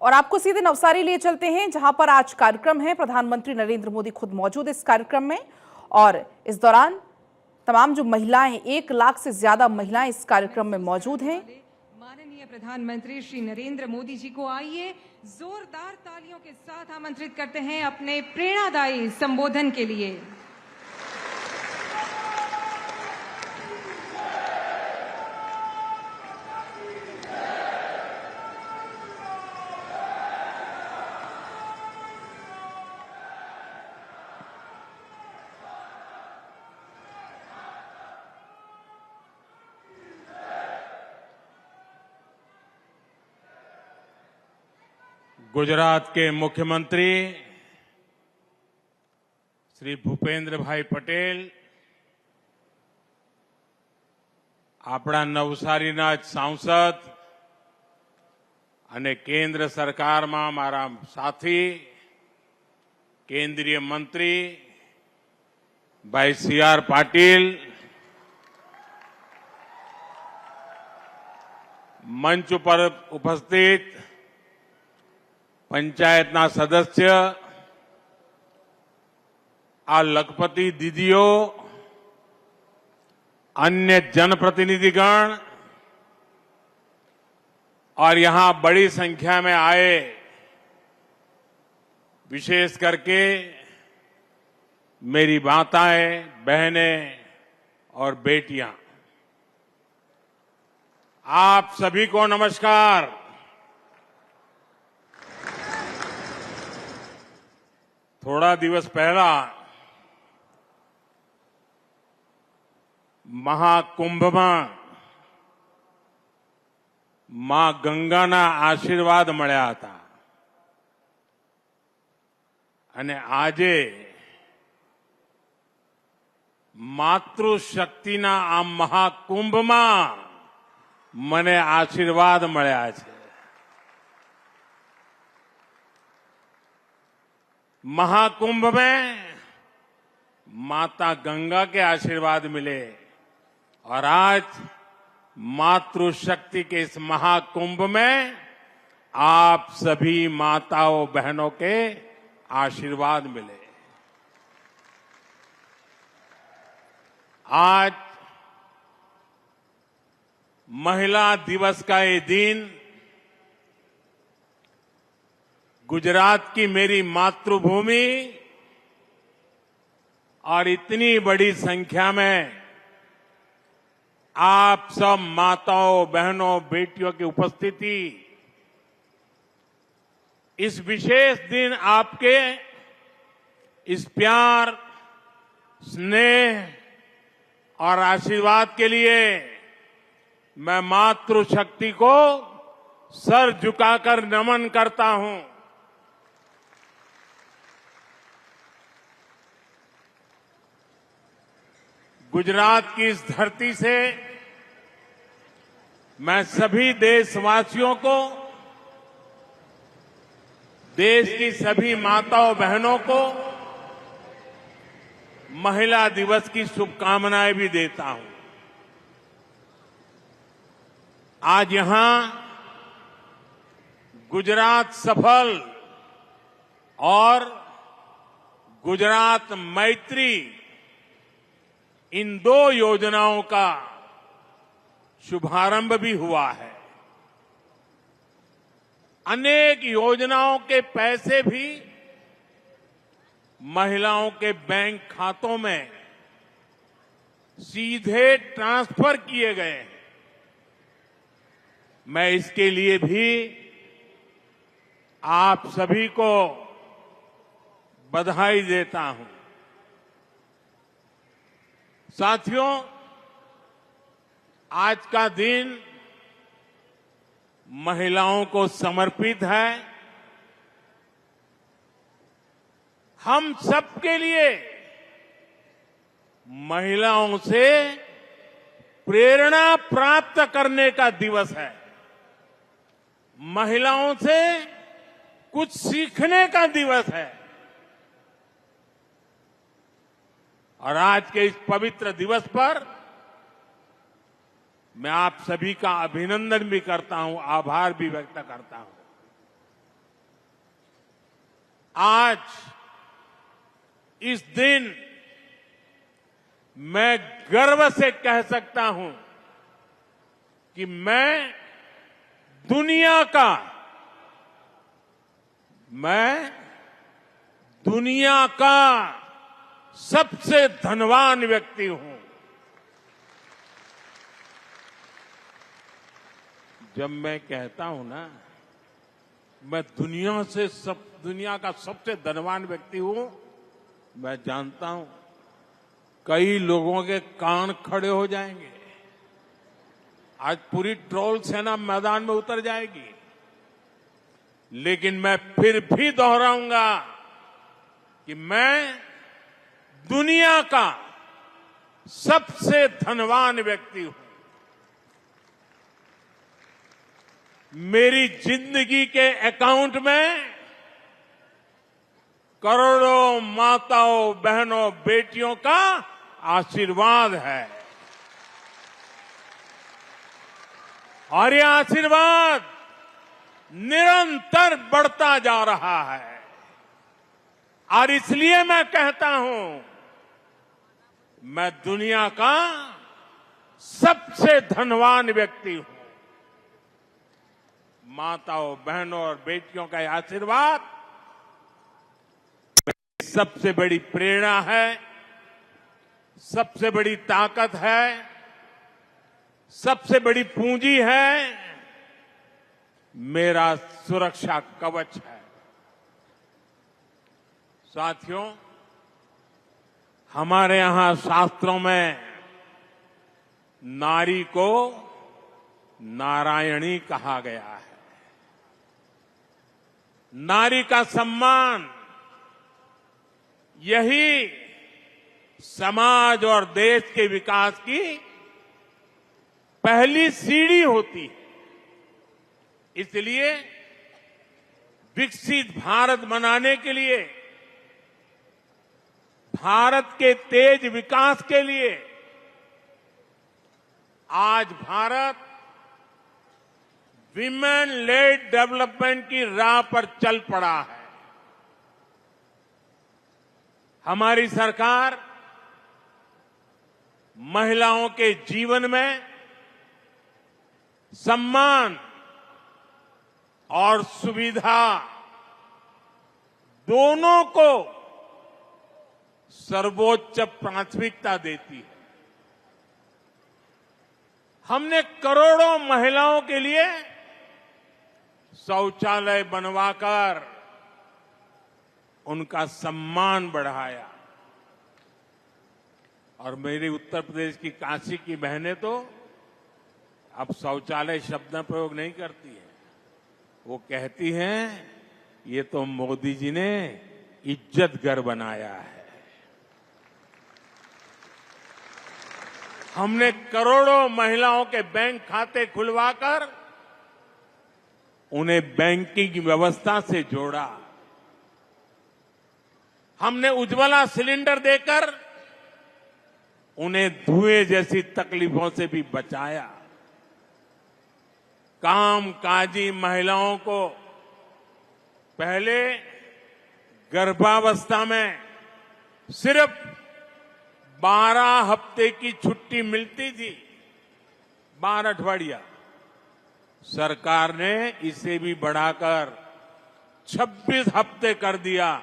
और आपको सीधे नवसारी लिए चलते हैं, जहां पर आज कार्यक्रम है। प्रधानमंत्री नरेंद्र मोदी खुद मौजूद इस कार्यक्रम में और इस दौरान तमाम जो महिलाएं, 1 लाख से ज्यादा महिलाएं इस कार्यक्रम में मौजूद हैं। माननीय प्रधानमंत्री श्री नरेंद्र मोदी जी को आइए जोरदार तालियों के साथ आमंत्रित करते हैं अपने प्रेरणादायी संबोधन के लिए। गुजरात के मुख्यमंत्री श्री भूपेंद्र भाई पटेल, આપણા નવસારીના સાંસદ અને કેન્દ્ર સરકારમાં મારા સાથી કેન્દ્રીય મંત્રી ભાઈ સી.આર. પાટીલ, મંચ ઉપર ઉપસ્થિત પંચાયતના સદસ્ય, આ લખપતિ દીદીઓ, अन्य जनप्रतिनिधिगण और यहां बड़ी संख्या में आए विशेष करके मेरी माताएं, बहनें और बेटियां, आप सभी को नमस्कार। थोड़ा दिवस पहला મહાકુંભમાં માં ગંગાના આશીર્વાદ મળ્યા હતા અને આજે માતૃશક્તિના આ મહાકુંભમાં મને આશીર્વાદ મળ્યા છે। महाकुंभ में माता गंगा के आशीर्वाद मिले और आज मातृशक्ति के इस महाकुंभ में आप सभी माताओं बहनों के आशीर्वाद मिले। आज महिला दिवस का ये दिन गुजरात की मेरी मातृभूमि और इतनी बड़ी संख्या में आप सब माताओं, बहनों, बेटियों की उपस्थिति, इस विशेष दिन आपके इस प्यार, स्नेह और आशीर्वाद के लिए मैं मातृशक्ति को सर झुकाकर नमन करता हूं। गुजरात की इस धरती से मैं सभी देशवासियों को, देश की सभी माताओं बहनों को महिला दिवस की शुभकामनाएं भी देता हूं। आज यहां गुजरात सफल और गुजरात मैत्री, इन 2 योजनाओं का शुभारंभ भी हुआ है। अनेक योजनाओं के पैसे भी महिलाओं के बैंक खातों में सीधे ट्रांसफर किए गए हैं। मैं इसके लिए भी आप सभी को बधाई देता हूं। साथियों, आज का दिन महिलाओं को समर्पित है। हम सबके लिए महिलाओं से प्रेरणा प्राप्त करने का दिवस है, महिलाओं से कुछ सीखने का दिवस है। और आज के इस पवित्र दिवस पर मैं आप सभी का अभिनंदन भी करता हूं, आभार भी व्यक्त करता हूं। आज इस दिन मैं गर्व से कह सकता हूं कि मैं दुनिया का सबसे धनवान व्यक्ति हूं। जब मैं कहता हूं ना, मैं दुनिया का सबसे धनवान व्यक्ति हूं, मैं जानता हूं कई लोगों के कान खड़े हो जाएंगे। आज पूरी ट्रोल सेना मैदान में उतर जाएगी, लेकिन मैं फिर भी दोहराऊंगा कि मैं दुनिया का सबसे धनवान व्यक्ति हूं। मेरी जिंदगी के अकाउंट में करोड़ों माताओं, बहनों, बेटियों का आशीर्वाद है और ये आशीर्वाद निरंतर बढ़ता जा रहा है। और इसलिए मैं कहता हूं, मैं दुनिया का सबसे धनवान व्यक्ति हूं। माताओं, बहनों और बेटियों का आशीर्वाद मेरी सबसे बड़ी प्रेरणा है, सबसे बड़ी ताकत है, सबसे बड़ी पूंजी है, मेरा सुरक्षा कवच है। साथियों, हमारे यहां शास्त्रों में नारी को नारायणी कहा गया है। नारी का सम्मान यही समाज और देश के विकास की पहली सीढ़ी होती है। इसलिए विकसित भारत बनाने के लिए, भारत के तेज विकास के लिए आज भारत विमेन लेड डेवलपमेंट की राह पर चल पड़ा है। हमारी सरकार महिलाओं के जीवन में सम्मान और सुविधा दोनों को सर्वोच्च प्राथमिकता देती है। हमने करोड़ों महिलाओं के लिए शौचालय बनवाकर उनका सम्मान बढ़ाया। और मेरे उत्तर प्रदेश की काशी की बहनें तो अब शौचालय शब्द प्रयोग नहीं करती है, वो कहती हैं ये तो मोदी जी ने इज्जत घर बनाया है। हमने करोड़ों महिलाओं के बैंक खाते खुलवाकर उन्हें बैंकिंग व्यवस्था से जोड़ा। हमने उज्ज्वला सिलेंडर देकर उन्हें धुएं जैसी तकलीफों से भी बचाया। कामकाजी महिलाओं को पहले गर्भावस्था में सिर्फ 12 हफ्ते की छुट्टी मिलती थी, 12 अठवाडिया। सरकार ने इसे भी बढ़ाकर 26 हफ्ते कर दिया,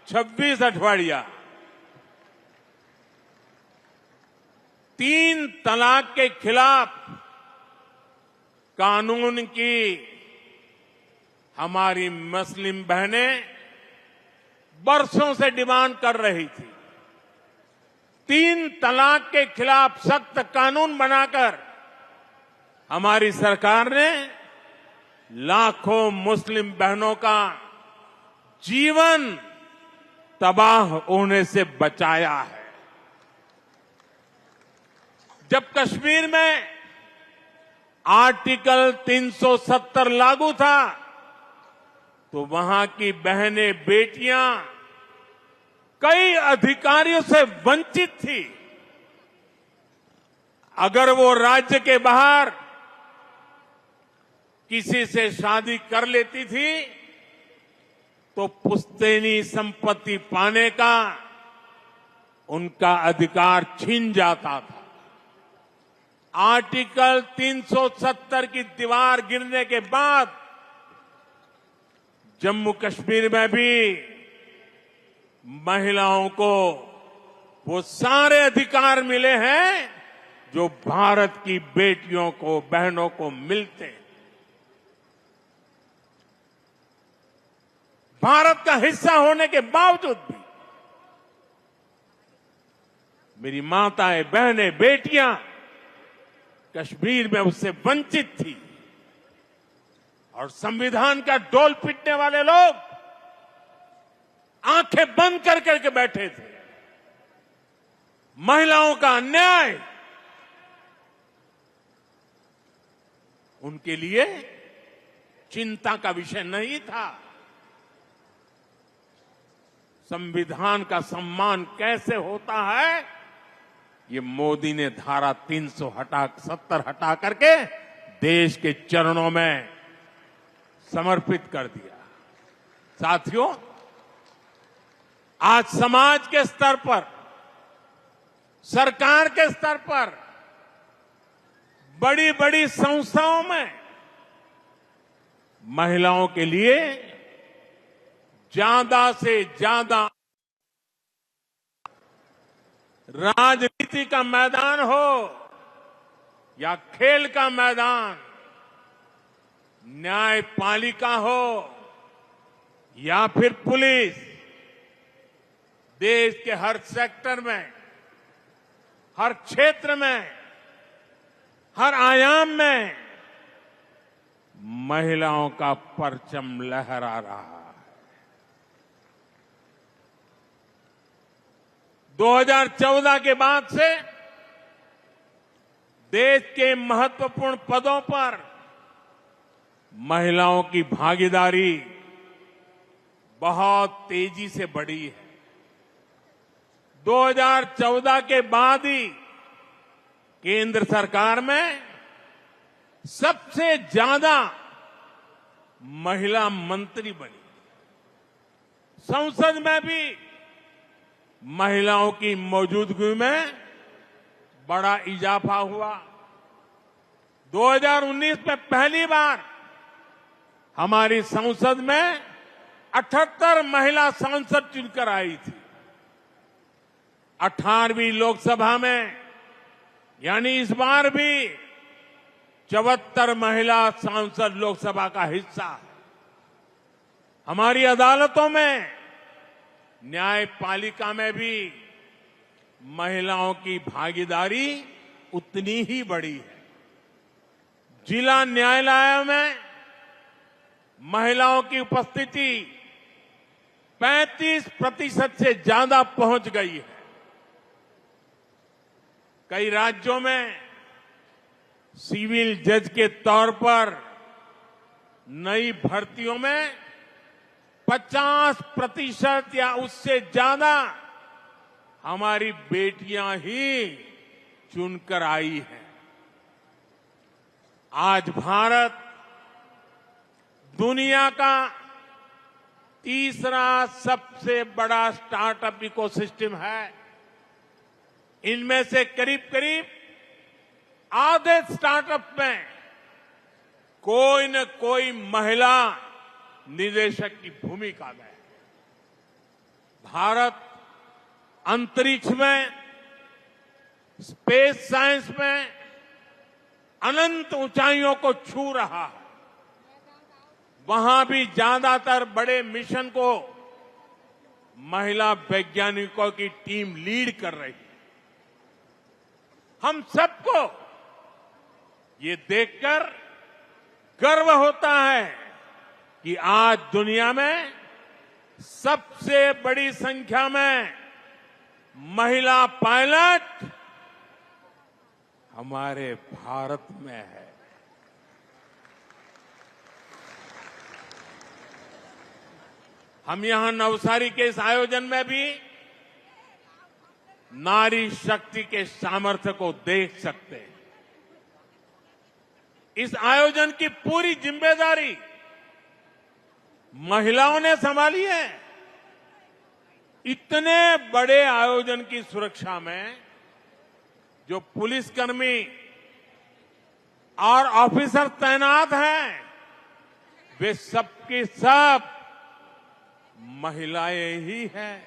26 अठवाडिया। 3 तलाक के खिलाफ कानून की हमारी मुस्लिम बहनें बरसों से डिमांड कर रही थी। 3 तलाक के खिलाफ सख्त कानून बनाकर हमारी सरकार ने लाखों मुस्लिम बहनों का जीवन तबाह होने से बचाया है। जब कश्मीर में आर्टिकल 370 लागू था तो वहां की बहनें, बेटियां कई अधिकारियों से वंचित थी। अगर वो राज्य के बाहर किसी से शादी कर लेती थी तो पुश्तैनी संपत्ति पाने का उनका अधिकार छीन जाता था। आर्टिकल 370 की दीवार गिरने के बाद जम्मू कश्मीर में भी महिलाओं को वो सारे अधिकार मिले हैं जो भारत की बेटियों को, बहनों को मिलते हैं। भारत का हिस्सा होने के बावजूद भी मेरी माताएं, बहनें, बेटियां कश्मीर में उससे वंचित थी और संविधान का डोल पीटने वाले लोग आंखें बंद कर करके बैठे थे। महिलाओं का अन्याय उनके लिए चिंता का विषय नहीं था। संविधान का सम्मान कैसे होता है, ये मोदी ने धारा 370 हटा करके देश के चरणों में समर्पित कर दिया। साथियों, आज समाज के स्तर पर, सरकार के स्तर पर, बड़ी बड़ी संस्थाओं में महिलाओं के लिए ज्यादा से ज्यादा राजनीति का मैदान हो या खेल का मैदान, न्यायपालिका हो या फिर पुलिस, देश के हर सेक्टर में, हर क्षेत्र में, हर आयाम में महिलाओं का परचम लहरा रहा है। 2014 के बाद से देश के महत्वपूर्ण पदों पर महिलाओं की भागीदारी बहुत तेजी से बढ़ी है। 2014 के बाद ही केंद्र सरकार में सबसे ज्यादा महिला मंत्री बनी। संसद में भी महिलाओं की मौजूदगी में बड़ा इजाफा हुआ। 2019 में पहली बार हमारी संसद में 78 महिला सांसद चुनकर आई थी। 18वीं लोकसभा में यानी इस बार भी 74 महिला सांसद लोकसभा का हिस्सा है। हमारी अदालतों में, न्यायपालिका में भी महिलाओं की भागीदारी उतनी ही बड़ी है। जिला न्यायालयों में महिलाओं की उपस्थिति 35% से ज्यादा पहुंच गई है। कई राज्यों में सिविल जज के तौर पर नई भर्तियों में 50% या उससे ज्यादा हमारी बेटियां ही चुनकर आई हैं। आज भारत दुनिया का तीसरा सबसे बड़ा स्टार्टअप इकोसिस्टम है। इनमें से करीब करीब आधे स्टार्टअप में कोई न कोई महिला निदेशक की भूमिका में। भारत अंतरिक्ष में, स्पेस साइंस में अनंत ऊंचाइयों को छू रहा है। वहां भी ज्यादातर बड़े मिशन को महिला वैज्ञानिकों की टीम लीड कर रही है। हम सबको ये देखकर गर्व होता है कि आज दुनिया में सबसे बड़ी संख्या में महिला पायलट हमारे भारत में है। हम यहां नवसारी के इस आयोजन में भी नारी शक्ति के सामर्थ्य को देख सकते हैं। इस आयोजन की पूरी जिम्मेदारी महिलाओं ने संभाली है। इतने बड़े आयोजन की सुरक्षा में जो पुलिसकर्मी और ऑफिसर तैनात हैं, वे सबके सब महिलाएं ही हैं।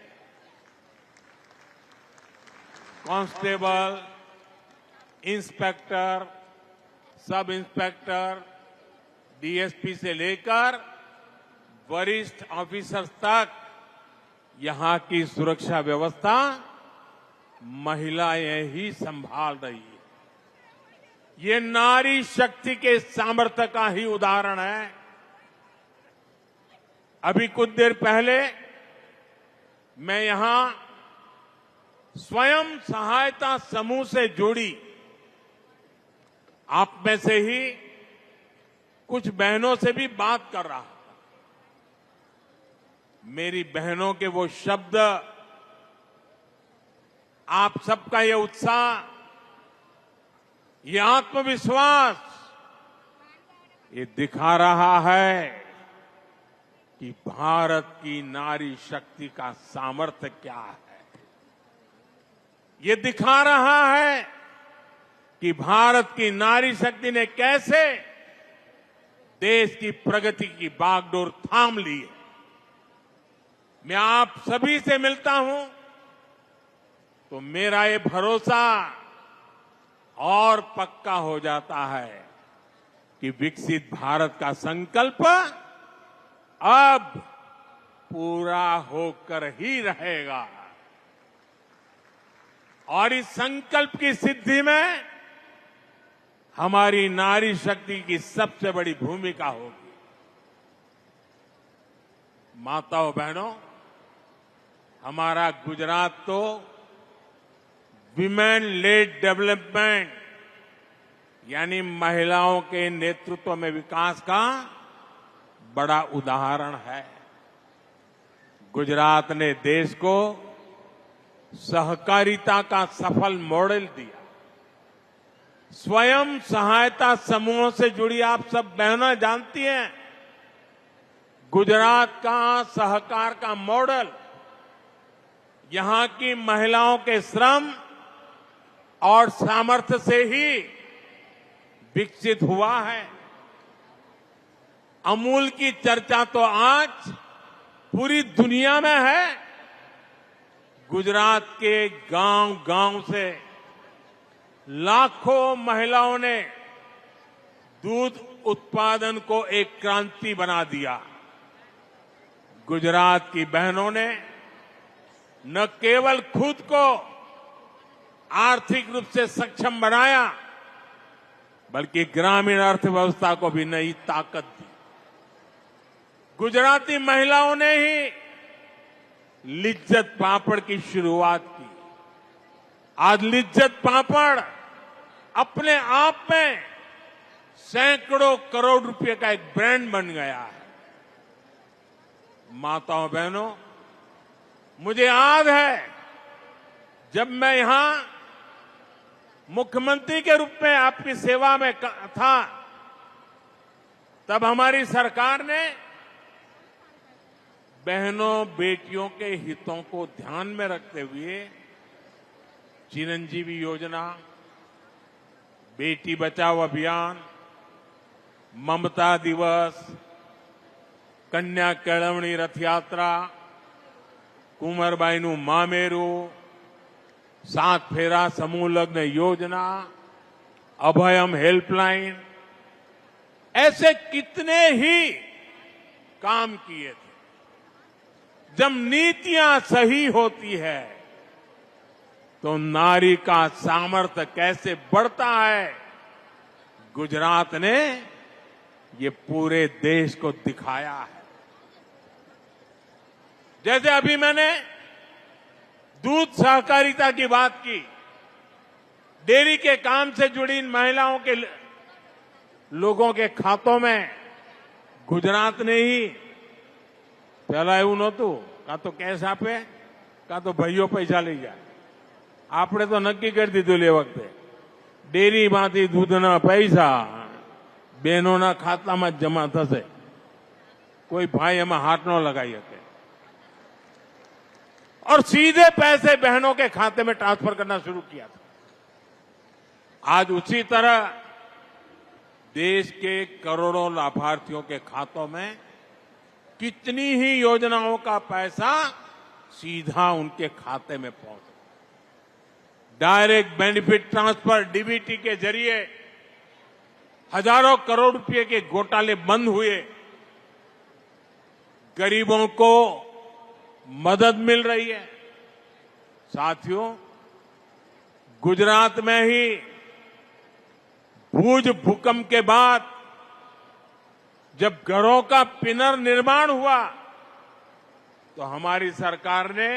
Constable, inspector, sub inspector, DSP से लेकर वरिष्ठ ऑफिसर्स तक यहां की सुरक्षा व्यवस्था महिलाएं ही संभाल रही है। ये नारी शक्ति के सामर्थ्य का ही उदाहरण है। अभी कुछ देर पहले मैं यहां स्वयं सहायता समूह से जुड़ी आप में से ही कुछ बहनों से भी बात कर रहा था। मेरी बहनों के वो शब्द, आप सबका ये उत्साह, ये आत्मविश्वास, ये दिखा रहा है कि भारत की नारी शक्ति का सामर्थ्य क्या है। ये दिखा रहा है कि भारत की नारी शक्ति ने कैसे देश की प्रगति की बागडोर थाम ली है। मैं आप सभी से मिलता हूं तो मेरा ये भरोसा और पक्का हो जाता है कि विकसित भारत का संकल्प अब पूरा होकर ही रहेगा और इस संकल्प की सिद्धि में हमारी नारी शक्ति की सबसे बड़ी भूमिका होगी। माताओं बहनों, हमारा गुजरात तो विमेन लेड डेवलपमेंट यानी महिलाओं के नेतृत्व में विकास का बड़ा उदाहरण है। गुजरात ने देश को सहकारिता का सफल मॉडल दिया। स्वयं सहायता समूहों से जुड़ी आप सब बहनें जानती हैं, गुजरात का सहकार का मॉडल यहां की महिलाओं के श्रम और सामर्थ्य से ही विकसित हुआ है। अमूल की चर्चा तो आज पूरी दुनिया में है। गुजरात के गांव-गांव से लाखों महिलाओं ने दूध उत्पादन को एक क्रांति बना दिया। गुजरात की बहनों ने न केवल खुद को आर्थिक रूप से सक्षम बनाया, बल्कि ग्रामीण अर्थव्यवस्था को भी नई ताकत दी। गुजराती महिलाओं ने ही लिज्जत पापड़ की शुरुआत की। आज लिज्जत पापड़ अपने आप में सैकड़ों करोड़ रुपए का एक ब्रांड बन गया है। माताओं बहनों, मुझे याद है जब मैं यहां मुख्यमंत्री के रूप में आपकी सेवा में था, तब हमारी सरकार ने बहनों बेटियों के हितों को ध्यान में रखते हुए चिरंजीवी योजना, बेटी बचाओ अभियान, ममता दिवस, कन्या केळवणी रथ यात्रा, कुंवरबाईનું મામેરું, सात फेरा समूह लग्न योजना, अभयम हेल्पलाइन, ऐसे कितने ही काम किए थे। जब नीतियां सही होती है तो नारी का सामर्थ्य कैसे बढ़ता है, गुजरात ने ये पूरे देश को दिखाया है। जैसे अभी मैंने दूध सहकारिता की बात की, डेयरी के काम से जुड़ी इन महिलाओं के लोगों के खातों में गुजरात ने ही, पहला એવું નહોતું, કાં તો કેશ આપે કાં તો ભાઈઓ પૈસા લઈ જાય। આપણે તો નક્કી કરી દીધું એ વખતે ડેરીમાંથી દૂધના પૈસા બહેનોના ખાતામાં જ જમા થશે। कोई भाई हमें हाथ न लगाई सके और सीधे पैसे बहनों के खाते में ट्रांसफर करना शुरू किया था। आज उसी तरह देश के करोड़ों लाभार्थियों के खातों में कितनी ही योजनाओं का पैसा सीधा उनके खाते में पहुंचा। डायरेक्ट बेनिफिट ट्रांसफर डीबीटी के जरिए हजारों करोड़ रुपए के घोटाले बंद हुए, गरीबों को मदद मिल रही है। साथियों, गुजरात में ही भूज भूकंप के बाद जब घरों का पुनर्निर्माण हुआ तो हमारी सरकार ने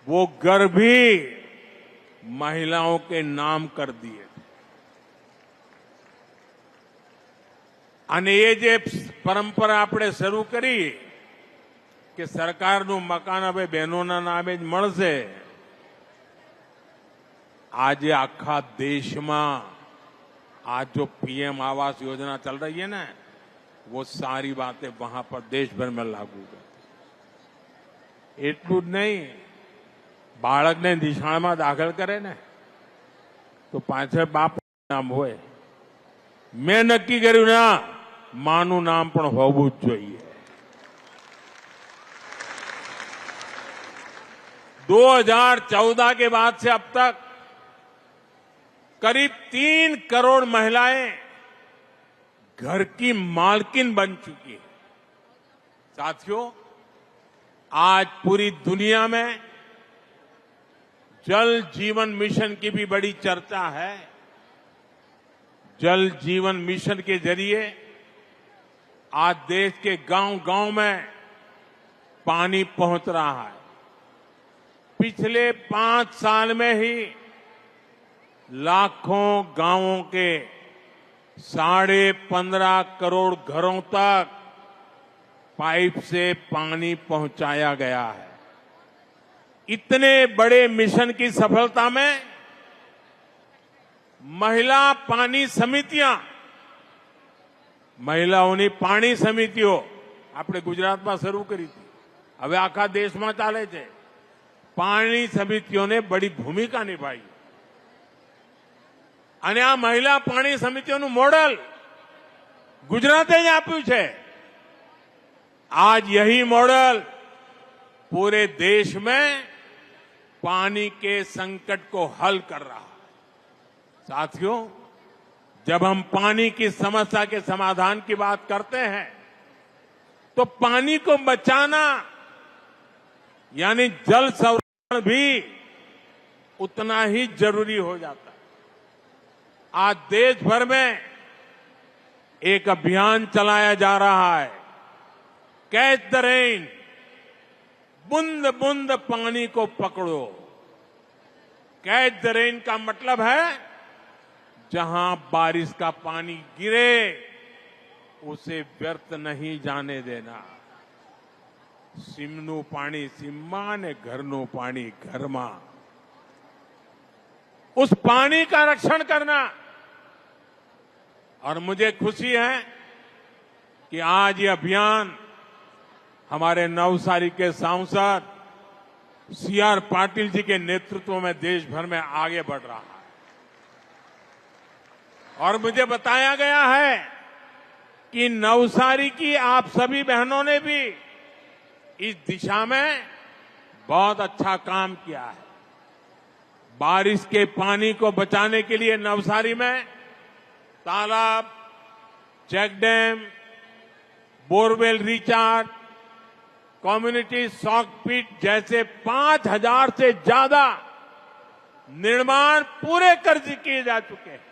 वो घर भी महिलाओं के नाम कर दिए। અને એ જે પરંપરા આપણે શરૂ કરી કે સરકારનું મકાન હવે બહેનોના નામે જ મળશે, આજે આખા દેશમાં आज जो पीएम आवास योजना चल रही है ना, वो सारी बातें वहां पर देश भर में लागू है। એટલું જ નહીં, બાળકને નિશાળમાં દાખલ કરે ને તો પાછળ બાપ નામ હોય। મેં નક્કી કર્યું ના, માનું નામ પણ હોવું જ જોઈએ। 2014 के बाद से अब तक करीब 3 करोड़ महिलाएं घर की मालकिन बन चुकी है। साथियों, आज पूरी दुनिया में जल जीवन मिशन की भी बड़ी चर्चा है। जल जीवन मिशन के जरिए आज देश के गांव-गांव में पानी पहुंच रहा है। पिछले 5 साल में ही लाखों गांवों के 15.5 करोड़ घरों तक पाइप से पानी पहुंचाया गया है। इतने बड़े मिशन की सफलता में महिला पानी समितियां, महिलाओनी पानी समितियों આપણે ગુજરાતમાં શરૂ કરી હતી, હવે આખા દેશમાં ચાલે છે। પાણી સમિતિઓને બડી ભૂમિકા નિભાઈ અને આ મહિલા પાણી સમિતિઓનું મોડલ ગુજરાતે જ આપ્યું છે। आज यही मॉडल पूरे देश में पानी के संकट को हल कर रहा है। साथियों, जब हम पानी की समस्या के समाधान की बात करते हैं तो पानी को बचाना यानी जल संरक्षण भी उतना ही जरूरी हो जाता है। आज देश भर में एक अभियान चलाया जा रहा है, कैच द रेन, बूंद बूंद पानी को पकड़ो। कैच द रेन का मतलब है जहां बारिश का पानी गिरे उसे व्यर्थ नहीं जाने देना। सीमनु पानी सीमा ने घरनु पानी घरमा, उस पानी का रक्षण करना। और मुझे खुशी है कि आज ये अभियान हमारे नवसारी के सांसद सीआर पाटिल जी के नेतृत्व में देश भर में आगे बढ़ रहा है। और मुझे बताया गया है कि नवसारी की आप सभी बहनों ने भी इस दिशा में बहुत अच्छा काम किया है। बारिश के पानी को बचाने के लिए नवसारी में तालाब, check dam, borewell recharge, community soak pit जैसे 5000 से ज्यादा निर्माण पूरे कर किए जा चुके हैं।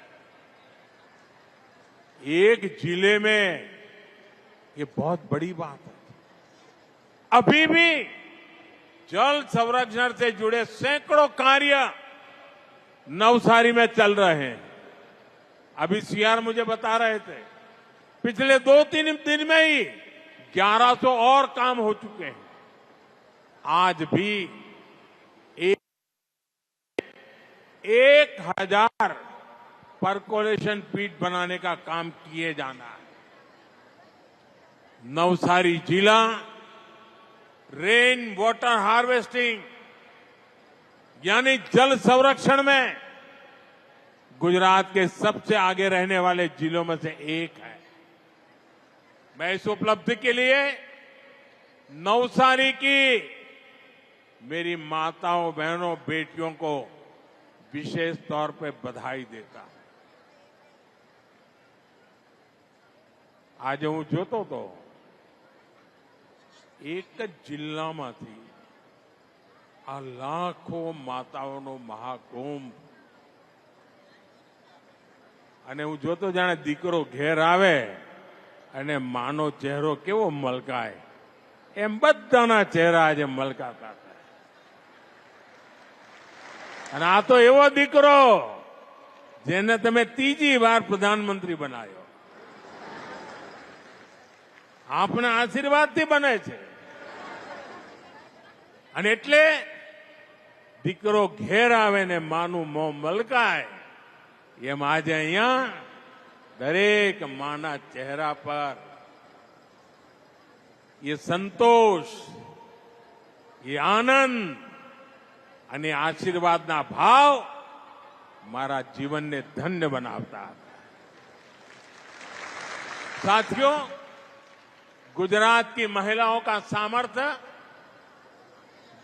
एक जिले में ये बहुत बड़ी बात है। अभी भी जल संरक्षण से जुड़े सैकड़ों कार्य नवसारी में चल रहे हैं। अभी सीआर मुझे बता रहे थे, पिछले 2-3 दिन में ही 1100 और काम हो चुके हैं। आज भी 1000 परकोलेशन पीट बनाने का काम किए जाना है। नवसारी जिला रेन वाटर हार्वेस्टिंग यानी जल संरक्षण में गुजरात के सबसे आगे रहने वाले जिलों में से एक है। मैं इस उपलब्धि के लिए नवसारी की मेरी माताओं, बहनों, बेटियों को विशेष तौर पे बधाई देता हूं। આજે હું જોતો તો એક જ જિલ્લામાંથી આ લાખો માતાઓનો મહાકુંભ અને હું જોતો જાણે દીકરો ઘેર આવે અને માનો ચહેરો કેવો મલકાય એમ બધાના ચહેરા આજે મલકાતા હતા અને આ તો એવો દીકરો જેને તમે ત્રીજી વાર પ્રધાનમંત્રી બનાવ્યો આપના આશીર્વાદથી બને છે અને એટલે દીકરો ઘેર આવે ને માનું મોં મલકાય એમ આજે અહીંયા દરેક માના ચહેરા પર ये संतोष, ये आनंद અને આશીર્વાદના ભાવ મારા જીવનને ધન્ય બનાવતા હતા। साथियों, गुजरात की महिलाओं का सामर्थ्य,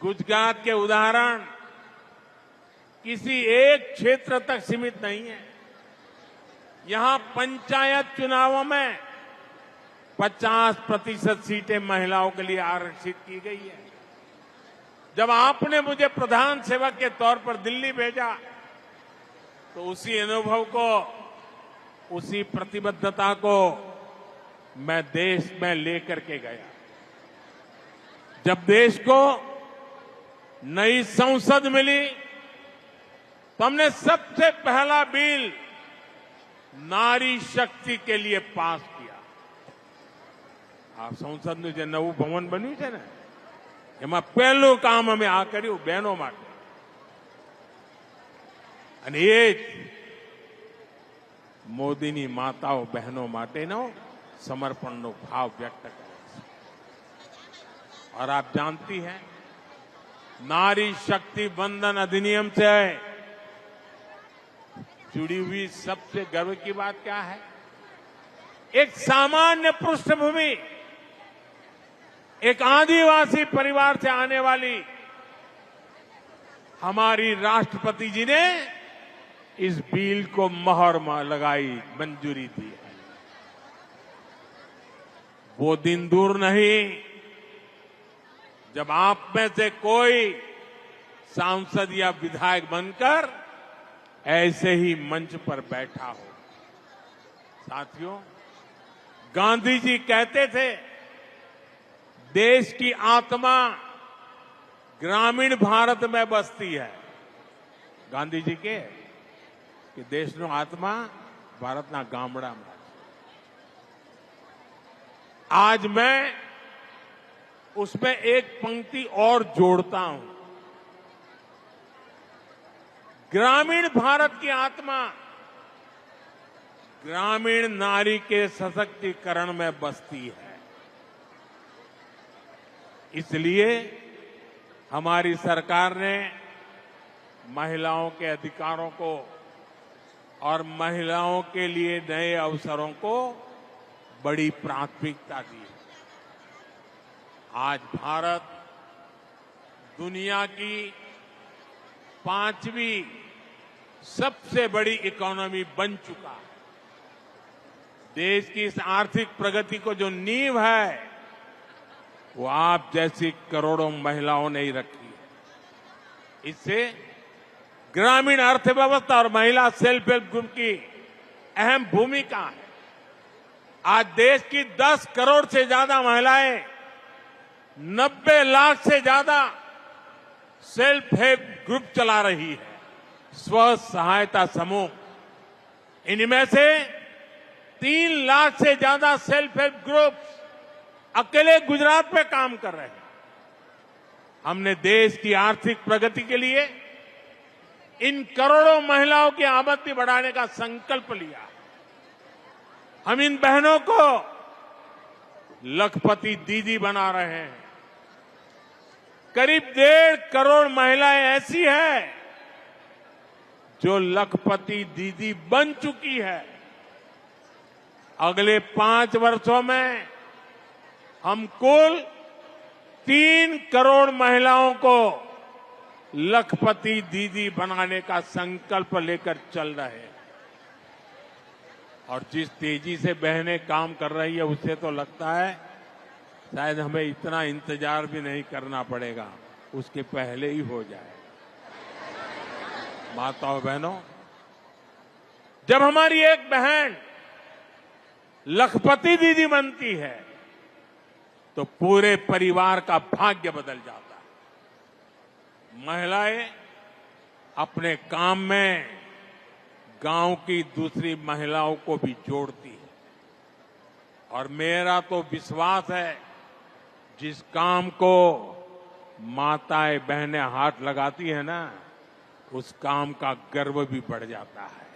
गुजरात के उदाहरण किसी एक क्षेत्र तक सीमित नहीं है। यहां पंचायत चुनावों में 50% सीटें महिलाओं के लिए आरक्षित की गई है। जब आपने मुझे प्रधान सेवक के तौर पर दिल्ली भेजा तो उसी अनुभव को, उसी प्रतिबद्धता को मैं देश में लेकर के गया। जब देश को नई संसद मिली तो हमने सबसे पहला बिल नारी शक्ति के लिए पास किया। આ સંસદનું જે નવું ભવન બન્યું છે ને એમાં પહેલું કામ અમે આ કર્યું બહેનો માટે અને એ જ મોદીની માતાઓ બહેનો માટેનો સમર્પણનો ભાવ વ્યક્ત કરે છે। और आप जानती हैं नारी शक्ति बंधन अधिनियम से जुड़ी हुई सबसे गर्व की बात क्या है? एक सामान्य पृष्ठभूमि, एक आदिवासी परिवार से आने वाली हमारी राष्ट्रपति जी ने इस बिल को मोहर लगाई, मंजूरी दी है। वो दिन दूर नहीं जब आप में से कोई सांसद या विधायक बनकर ऐसे ही मंच पर बैठा हो। साथियों, गांधी जी कहते थे देश की आत्मा ग्रामीण भारत में बसती है। गांधी जी के कि देशનો आत्मा भारतना ગામડામાં। आज मैं उसमें एक पंक्ति और जोड़ता हूं। ग्रामीण भारत की आत्मा ग्रामीण नारी के सशक्तिकरण में बसती है। इसलिए हमारी सरकार ने महिलाओं के अधिकारों को और महिलाओं के लिए नए अवसरों को बड़ी प्राथमिकता दी है। आज भारत दुनिया की 5वीं सबसे बड़ी इकोनॉमी बन चुका है। देश की इस आर्थिक प्रगति को जो नींव है वो आप जैसी करोड़ों महिलाओं ने ही रखी है। इससे ग्रामीण अर्थव्यवस्था और महिला सेल्फ हेल्प ग्रुप की अहम भूमिका है। आज देश की 10 करोड़ से ज्यादा महिलाएं 90 लाख से ज्यादा सेल्फ हेल्प ग्रुप चला रही है, स्व सहायता समूह। इनमें से 3 लाख से ज्यादा सेल्फ हेल्प ग्रुप अकेले गुजरात में काम कर रहे हैं। हमने देश की आर्थिक प्रगति के लिए इन करोड़ों महिलाओं की आमदनी बढ़ाने का संकल्प लिया। हम इन बहनों को लखपति दीदी बना रहे हैं। करीब 1.5 करोड़ महिलाएं ऐसी हैं जो लखपति दीदी बन चुकी है। अगले 5 वर्षों में हम कुल 3 करोड़ महिलाओं को लखपति दीदी बनाने का संकल्प लेकर चल रहे हैं। और जिस तेजी से बहनें काम कर रही है उससे तो लगता है शायद हमें इतना इंतजार भी नहीं करना पड़ेगा, उसके पहले ही हो जाए। माताओं बहनों, जब हमारी एक बहन लखपति दीदी बनती है तो पूरे परिवार का भाग्य बदल जाता है। महिलाएं अपने काम में गांव की दूसरी महिलाओं को भी जोड़ती है और मेरा तो विश्वास है जिस काम को माताएं बहनें हाथ लगाती है ना, उस काम का गर्व भी बढ़ जाता है।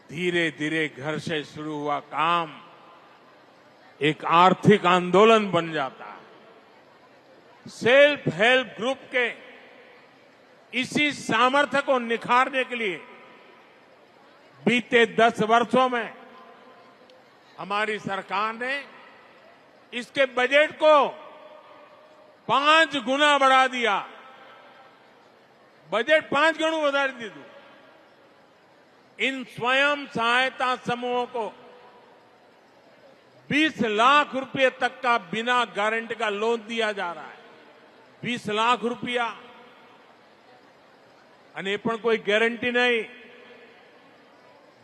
धीरे धीरे घर से शुरू हुआ काम एक आर्थिक आंदोलन बन जाता है। सेल्फ हेल्प ग्रुप के इसी सामर्थ्य को निखारने के लिए बीते 10 वर्षों में हमारी सरकार ने इसके बजट को 5 गुना बढ़ा दिया। बजट 5 गुना बढ़ा दी। इन स्वयं सहायता समूहों को 20 लाख रुपए तक का बिना गारंटी का लोन दिया जा रहा है। 20 लाख रुपया અને એ પણ કોઈ ગેરંટી નહીં,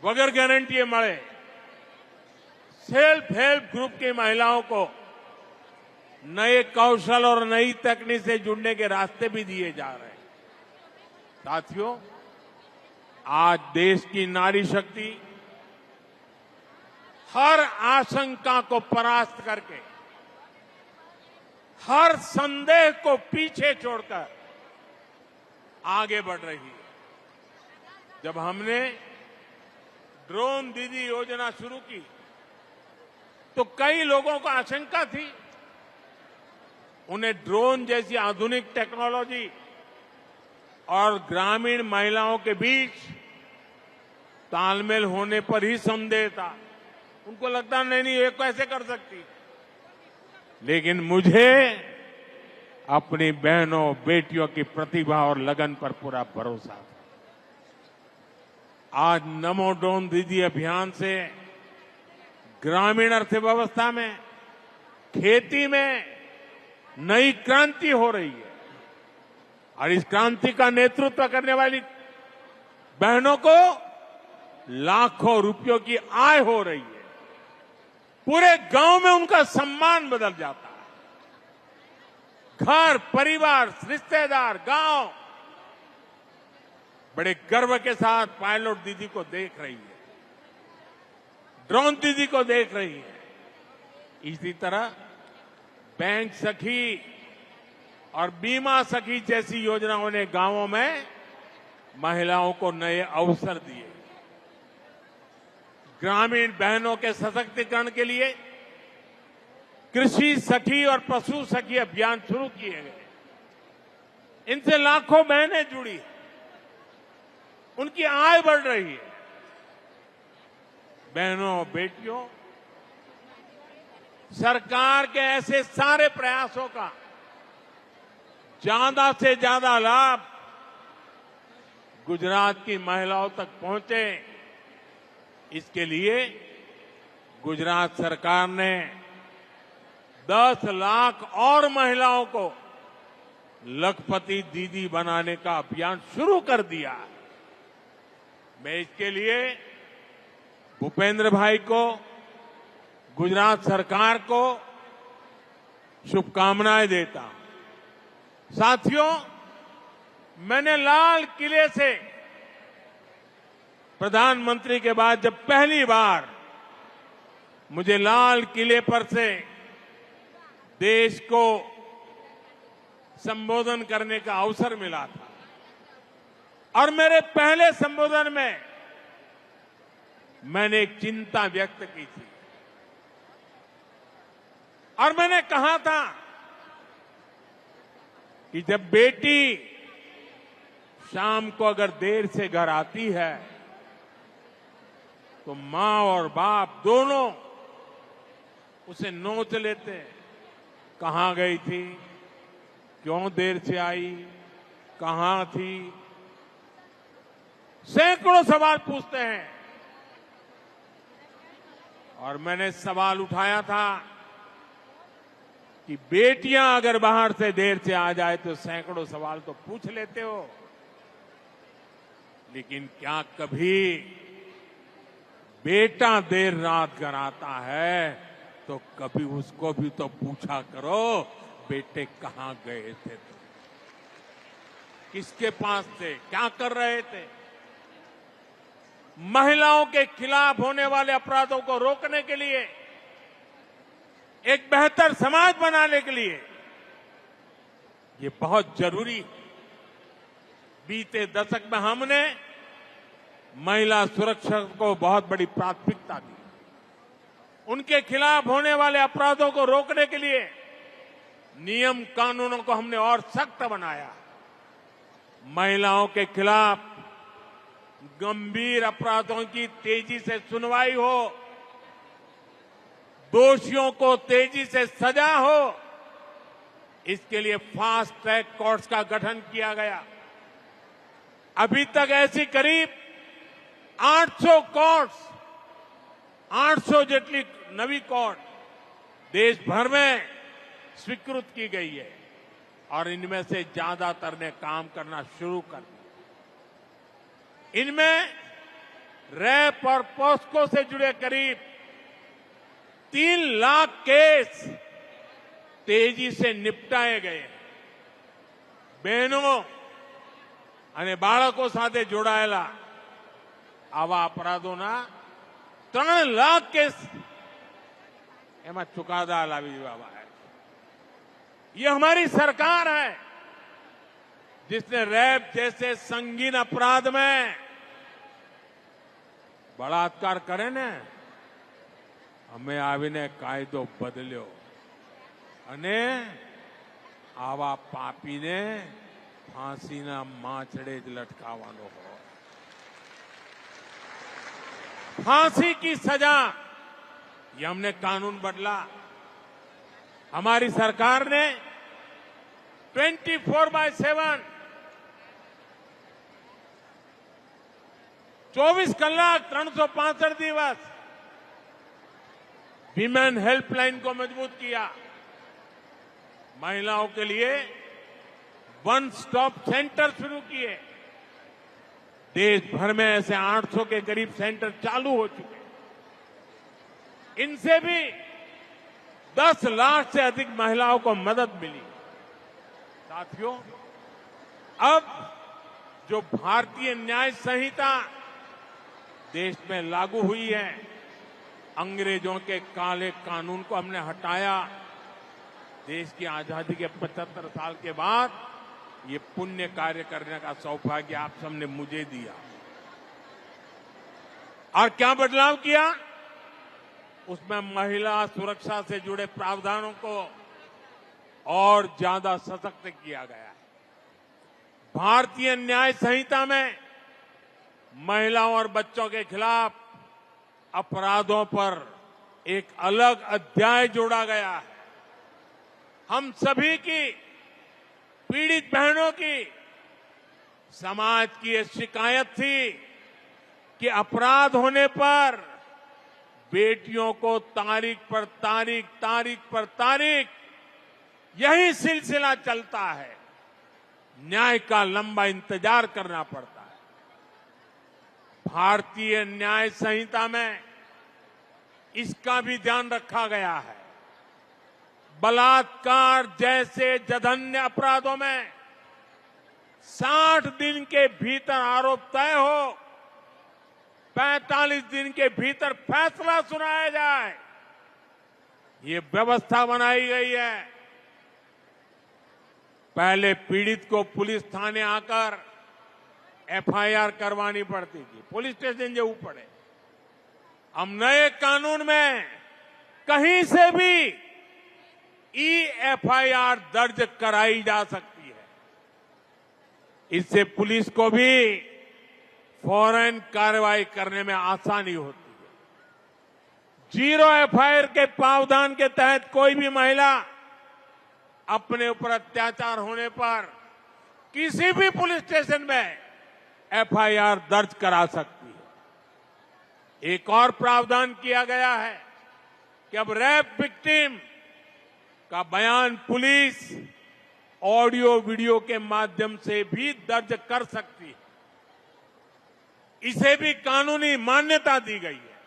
વગર ગેરંટીએ મળે। सेल्फ हेल्प ग्रुप की महिलाओं को नए कौशल और नई तकनीक से जुड़ने के रास्ते भी दिए जा रहे हैं। साथियों, आज देश की नारी शक्ति हर आशंका को परास्त करके, हर संदेह को पीछे छोड़कर आगे बढ़ रही है। जब हमने ड्रोन दीदी योजना शुरू की तो कई लोगों को आशंका थी, उन्हें ड्रोन जैसी आधुनिक टेक्नोलॉजी और ग्रामीण महिलाओं के बीच तालमेल होने पर ही संदेह था। उनको लगता नहीं ये कैसे कर सकती। लेकिन मुझे अपनी बहनों बेटियों की प्रतिभा और लगन पर पूरा भरोसा था। आज नमो ड्रोन दीदी अभियान से ग्रामीण अर्थव्यवस्था में, खेती में नई क्रांति हो रही है और इस क्रांति का नेतृत्व करने वाली बहनों को लाखों रुपयों की आय हो रही है। पूरे गांव में उनका सम्मान बदल जाता है। घर, परिवार, रिश्तेदार, गांव बड़े गर्व के साथ पायलट दीदी को देख रही है, ड्रोन दीदी को देख रही है। इसी तरह बैंक सखी और बीमा सखी जैसी योजनाओं ने गांवों में महिलाओं को नए अवसर दिए। ग्रामीण बहनों के सशक्तिकरण के लिए कृषि सखी और पशु सखी अभियान शुरू किए गए। इनसे लाखों बहनें जुड़ी, उनकी आय बढ़ रही है। बहनों बेटियों, सरकार के ऐसे सारे प्रयासों का ज्यादा से ज्यादा लाभ गुजरात की महिलाओं तक पहुंचे, इसके लिए गुजरात सरकार ने 10 लाख और महिलाओं को लखपति दीदी बनाने का अभियान शुरू कर दिया। मैं इसके लिए भूपेंद्र भाई को, गुजरात सरकार को शुभकामनाएं देता हूं। साथियों, मैंने लाल किले से प्रधानमंत्री के बाद जब पहली बार मुझे लाल किले पर से देश को संबोधन करने का अवसर मिला था और मेरे पहले संबोधन में मैंने एक चिंता व्यक्त की थी और मैंने कहा था कि जब बेटी शाम को अगर देर से घर आती है तो मां और बाप दोनों उसे नोच लेते हैं। कहां गई थी, क्यों देर से आई, कहां थी, सैकड़ों सवाल पूछते हैं। और मैंने सवाल उठाया था कि बेटियां अगर बाहर से देर से आ जाए तो सैकड़ों सवाल तो पूछ लेते हो, लेकिन क्या कभी बेटा देर रात घर आता है तो कभी उसको भी तो पूछा करो, बेटे कहां गए थे तुम, किसके पास थे, क्या कर रहे थे। महिलाओं के खिलाफ होने वाले अपराधों को रोकने के लिए, एक बेहतर समाज बनाने के लिए ये बहुत जरूरी है। बीते दशक में हमने महिला सुरक्षा को बहुत बड़ी प्राथमिकता दी। उनके खिलाफ होने वाले अपराधों को रोकने के लिए नियम कानूनों को हमने और सख्त बनाया। महिलाओं के खिलाफ गंभीर अपराधों की तेजी से सुनवाई हो, दोषियों को तेजी से सजा हो, इसके लिए फास्ट ट्रैक कोर्ट्स का गठन किया गया। अभी तक ऐसी करीब 800 कोर्ट्स, 800 जेटली नवी कोर्ट देश भर में स्वीकृत की गई है और इनमें से ज्यादातर ने काम करना शुरू कर दिया। इनमें रैप और पॉस्को से जुड़े करीब 3 लाख केस तेजी से निपटाए गए। बहनों અને બાળકો સાથે જોડાયેલા આવા અપરાધોના 3 લાખ કેસ એમાં ચુકાદા લાવી દેવામાં આવ્યા છે। ये हमारी सरकार है जिसने रैप जैसे संगीन अपराध में बलात्कार करे ने અમે આવીને કાયદો બદલ્યો અને આવા પાપીને फांसीना माछड़े ज लटकावानो हो। फांसी की सजा, ये हमने कानून बदला। हमारी सरकार ने 24/7 24 कलाक 365 दिवस विमेन हेल्पलाइन को मजबूत किया। महिलाओं के लिए वन स्टॉप सेंटर शुरू किए। देश भर में ऐसे 800 के करीब सेंटर चालू हो चुके। इनसे भी 10 लाख से अधिक महिलाओं को मदद मिली। साथियों, अब जो भारतीय न्याय संहिता देश में लागू हुई है, अंग्रेजों के काले कानून को हमने हटाया। देश की आजादी के 75 साल के बाद ये पुण्य कार्य करने का सौभाग्य आप सबने मुझे दिया। और क्या बदलाव किया? उसमें महिला सुरक्षा से जुड़े प्रावधानों को और ज्यादा सशक्त किया गया है। भारतीय न्याय संहिता में महिलाओं और बच्चों के खिलाफ अपराधों पर एक अलग अध्याय जोड़ा गया है। हम सभी की, पीड़ित बहनों की, समाज की ये शिकायत थी कि अपराध होने पर बेटियों को तारीख पर तारीख, तारीख पर तारीख यही सिलसिला चलता है। न्याय का लंबा इंतजार करना पड़ता है। भारतीय न्याय संहिता में इसका भी ध्यान रखा गया है। बलात्कार जैसे जघन्य अपराधों में 60 दिन के भीतर आरोप तय हो, 45 दिन के भीतर फैसला सुनाया जाए, ये व्यवस्था बनाई गई है। पहले पीड़ित को पुलिस थाने आकर एफआईआर करवानी पड़ती थी, पुलिस स्टेशन जવું पड़े। अब नए कानून में कहीं से भी एफआईआर दर्ज कराई जा सकती है। इससे पुलिस को भी फौरन कार्रवाई करने में आसानी होती है। जीरो एफआईआर के प्रावधान के तहत कोई भी महिला अपने ऊपर अत्याचार होने पर किसी भी पुलिस स्टेशन में एफआईआर दर्ज करा सकती है। एक और प्रावधान किया गया है कि अब रेप विक्टिम का बयान पुलिस ऑडियो वीडियो के माध्यम से भी दर्ज कर सकती है। इसे भी कानूनी मान्यता दी गई है।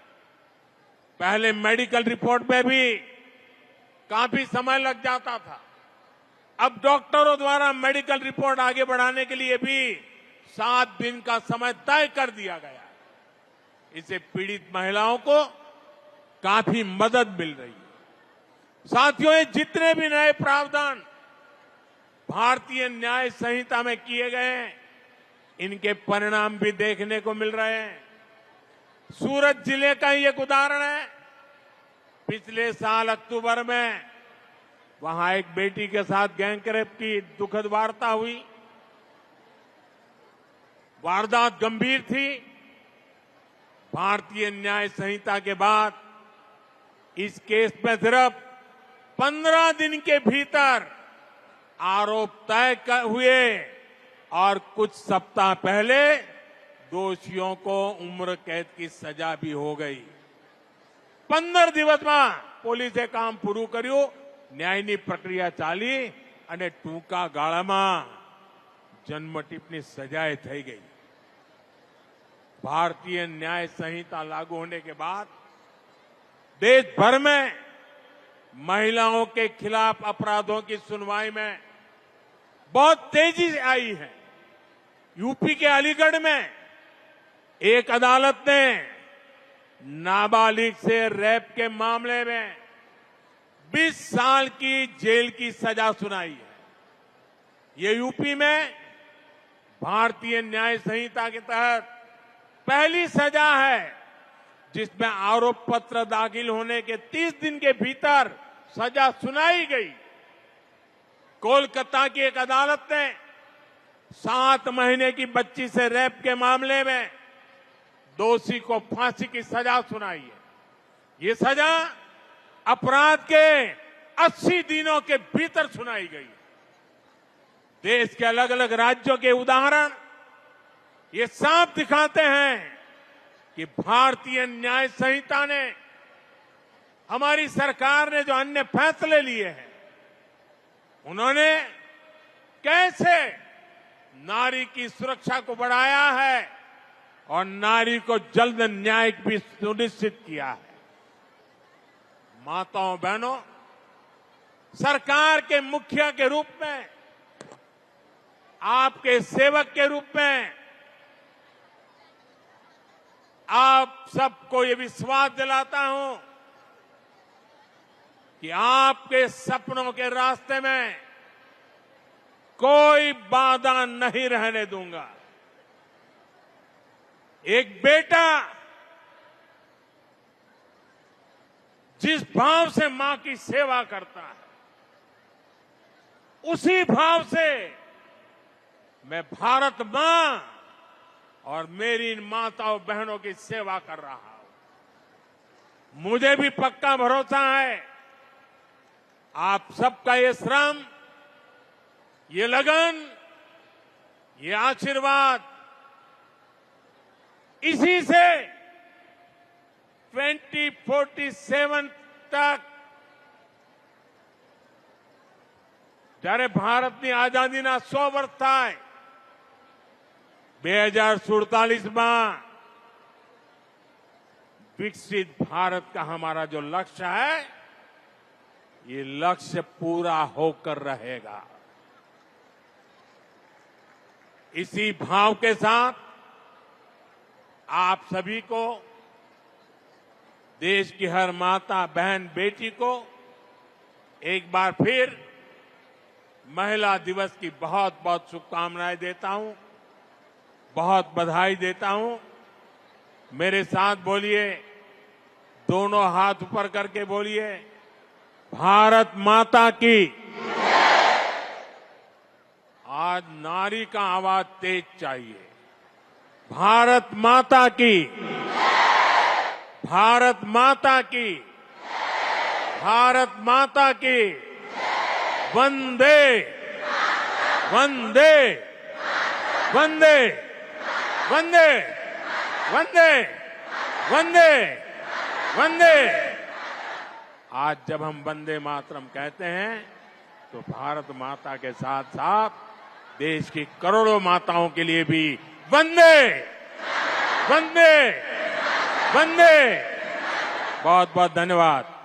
पहले मेडिकल रिपोर्ट में भी काफी समय लग जाता था। अब डॉक्टरों द्वारा मेडिकल रिपोर्ट आगे बढ़ाने के लिए भी 7 दिन का समय तय कर दिया गया है। इससे पीड़ित महिलाओं को काफी मदद मिल रही है। साथियों, ये जितने भी नए प्रावधान भारतीय न्याय संहिता में किए गए हैं, इनके परिणाम भी देखने को मिल रहे हैं। सूरत जिले का ही एक उदाहरण है। पिछले साल अक्टूबर में वहां एक बेटी के साथ गैंग रेप की दुखद वार्ता हुई। वारदात गंभीर थी। भारतीय न्याय संहिता के बाद इस केस में सिर्फ 15 दिन के भीतर आरोप तय हुए और कुछ सप्ताह पहले दोषियों को उम्र कैद की सजा भी हो गई। 15 दिवस में પોલીસે કામ પૂરું કર્યું, ન્યાયની પ્રક્રિયા ચાલી અને ટૂંકા ગાળામાં જન્મટીપની સજાએ થઈ ગઈ। भारतीय न्याय संहिता लागू होने के बाद देश भर में महिलाओं के खिलाफ अपराधों की सुनवाई में बहुत तेजी से आई है। यूपी के अलीगढ़ में एक अदालत ने नाबालिग से रेप के मामले में 20 साल की जेल की सजा सुनाई है। ये यूपी में भारतीय न्याय संहिता के तहत पहली सजा है जिसमें आरोप पत्र दाखिल होने के 30 दिन के भीतर सजा सुनाई गई। कोलकाता की एक अदालत ने 7 महीने की बच्ची से रेप के मामले में दोषी को फांसी की सजा सुनाई है। ये सजा अपराध के 80 दिनों के भीतर सुनाई गई। देश के अलग अलग राज्यों के उदाहरण ये साफ दिखाते हैं कि भारतीय न्याय संहिता ने, हमारी सरकार ने जो अन्य फैसले लिए हैं, उन्होंने कैसे नारी की सुरक्षा को बढ़ाया है और नारी को जल्द न्याय भी सुनिश्चित किया है। माताओं बहनों, सरकार के मुखिया के रूप में, आपके सेवक के रूप में आप सबको ये विश्वास दिलाता हूं कि आपके सपनों के रास्ते में कोई बाधा नहीं रहने दूंगा। एक बेटा जिस भाव से मां की सेवा करता है, उसी भाव से मैं भारत मां और मेरी इन माताओं बहनों की सेवा कर रहा हूं। मुझे भी पक्का भरोसा है आप सबका ये श्रम, ये लगन, ये आशीर्वाद इसी से 2047 तक, જ્યારે ભારતની આઝાદીના 100 વર્ષ થાય, 2047 में विकसित भारत का हमारा जो लक्ष्य है, ये लक्ष्य पूरा होकर रहेगा। इसी भाव के साथ आप सभी को, देश की हर माता बहन बेटी को एक बार फिर महिला दिवस की बहुत बहुत शुभकामनाएं देता हूं, बहुत बधाई देता हूं। मेरे साथ बोलिए, दोनों हाथ ऊपर करके बोलिए, भारत माता की। आज नारी का आवाज तेज चाहिए। भारत माता की, भारत माता की, भारत माता की। वंदे वंदे वंदे वंदे वंदे वंदे वंदे। आज जब हम वंदे मातरम कहते हैं तो भारत माता के साथ साथ देश की करोड़ों माताओं के लिए भी वंदे वंदे वंदे। बहुत बहुत धन्यवाद।